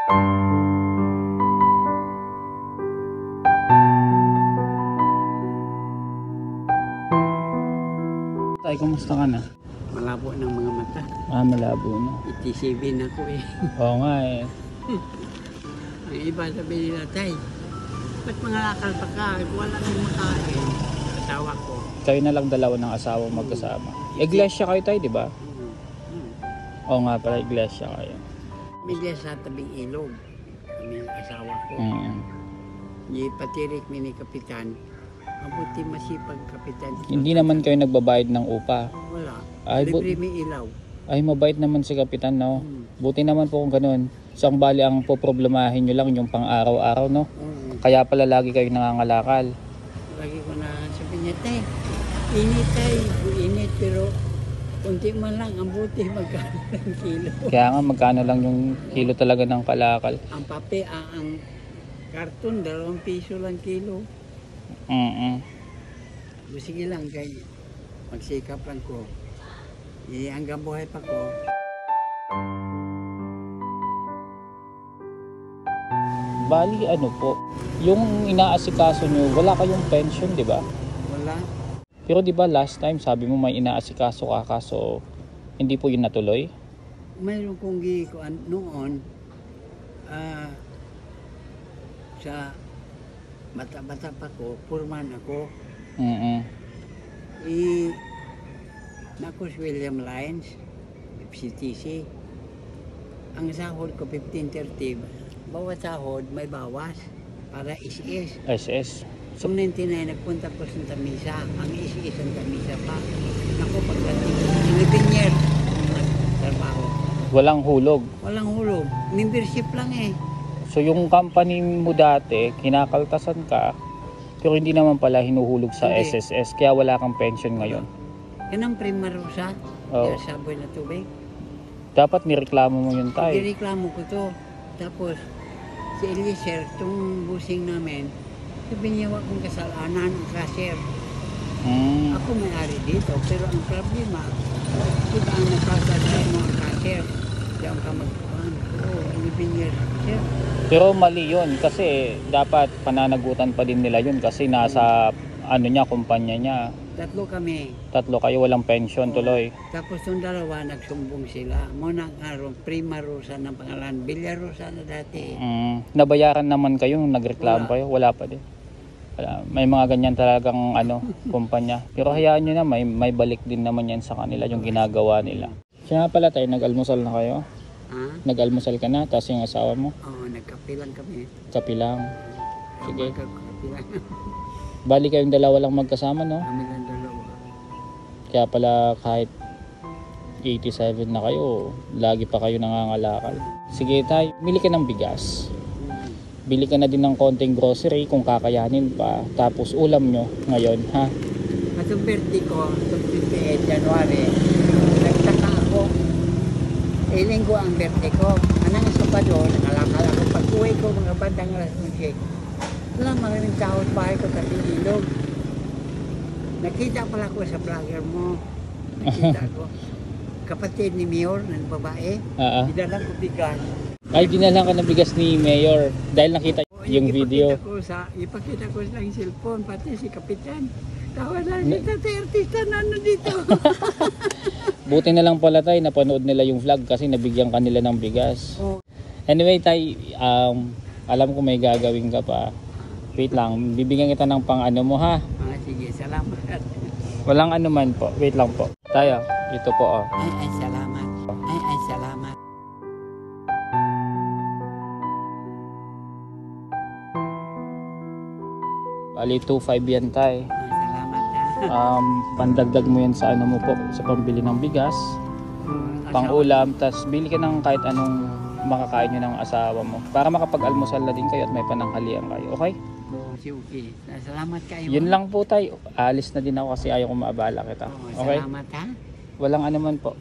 Tay, kumusta ka na? Malabo ng mga mata. Malabo na. 87 ako eh. Oo nga eh. Ang iba sabi nila, Tay, ba't mga lakal pa ka? Wala nang makain. Asawa ko. Kayo na lang dalawa ng asawa magkasama. Iglesia kayo tayo, di ba? Oo nga pala, iglesia kayo. May sa tabing ilog. Kami ang asawa ko. Di patirik mi ni Kapitan. Mabuti masipag Kapitan. Hindi naman kayo nagbabayad ng upa. Wala. Ay, Libre mi ilaw. Ay, mabait naman si Kapitan, no? Buti naman po kung ganun. So, ang bali ang poproblemahin nyo lang yung pang-araw-araw, no? Kaya pala lagi kayong nangangalakal. Lagi ko na sabi niya, Tay, init Tay. Init pero kunti man lang ang buti magkano ng kilo. Kaya nga, magkano lang yung kilo talaga ng kalakal. Ang pape, ang karton, 2 piso lang kilo. Sige lang, kay magsikap lang ko. Hanggang buhay pa ko. Bali, ano po, yung inaasikaso nyo, wala kayong pension, di ba? Wala. Pero di ba last time, sabi mo may inaasikaso ka, kaso hindi po yun natuloy? Mayroon kong gikuan noon, sa bata-bata pa ko, purman ako. Nakos William Lines, FCTC. Ang sahod ko 15.30. Bawat sahod may bawas para SS. SS. So 99 nagpunta ko sa Tamisa. Ang SS ang Tamisa pa. Naku, pagdating 11 years trabaho. Walang hulog. Walang hulog. Membership lang eh. So yung company mo dati, kinakaltasan ka, pero hindi naman pala hinuhulog sa Hindi. SSS, kaya wala kang pension ngayon. Yan ang Primarosa. Oo. Sa saboy na tubig. Dapat nireklamo mo yun tayo. Ireklamo ko to. Tapos, si Eliezer, itong busing namin, sabi niya, wag kong kasalanan ang cashier. Ako may-ari dito, pero ang problema, diba ang nagpapasay mo ang cashier? Diyan ka magpuan. Oo, 11 years, sir. Pero mali yun, kasi dapat pananagutan pa din nila yun, kasi nasa ano niya, kumpanya niya. 3 kami. 3 kayo, walang pension tuloy. Tapos yung 2, nagsumbong sila. Muna ang araw, Primarosa ng pangalan. Villarosa na dati. Nabayaran naman kayo nung nagreklamo Wala. kayo? Wala pa din. Wala. May mga ganyan talagang kumpanya. Pero hayaan nyo na, may balik din naman yan sa kanila yung ginagawa nila. Siya nga pala tayo, nag-almusal na kayo? Ha? Nag-almusal ka na, tapos yung asawa mo? Oo, nagkape lang kami. Kapi lang. Sige. Nagkape lang. Bali kayong dalawa lang magkasama, no? Kami lang 2. Kaya pala kahit 87 na kayo, lagi pa kayo nangangalakal. Sige tayo, bili ka ng bigas. Bili ka na din ng konting grocery kung kakayanin pa. Tapos ulam nyo ngayon, ha? Atong birthday ko, itong 28 January, nagtaka ako. Linggo ang birthday ko. Anang Sabado, nakalakal ako. Pag-uwi ko, mga bandang alas 11. Wala, maraming tao sa bahay ko, tabi ilog. Nakita pala ko sa vlogger mo. Nakita ko. Kapatid ni Mayor, ng babae, dinalang ko bigas. Ay, dinalang ka ng bigas ni Mayor dahil nakita yung video. Ipakita ko sa cellphone, pati si Kapitan. Tawa na si tatay artista na dito. Buti na lang pala tayo, napanood nila yung vlog kasi nabigyan kanila ng bigas. Anyway tayo, alam ko may gagawin ka pa. Wait lang, bibigyan kita ng pang ano mo, ha? Sige, salamat. Walang ano man po, wait lang po. Tayo, ito po oh. Ay, salamat. Ay, salamat. Bali 2.5 yan tayo. Salamat ha. Pandagdag mo yan sa ano mo po, sa pambili ng bigas, pang ulam, tas bili ka ng kahit anong makakain nyo ng asawa mo para makapag-almusal na din kayo at may pananghalian kayo, okay? Okay. Salamat kayo. Yun lang po tayo, alis na din ako kasi ayaw ko maabala kita, okay? Salamat ha. Walang ano man po.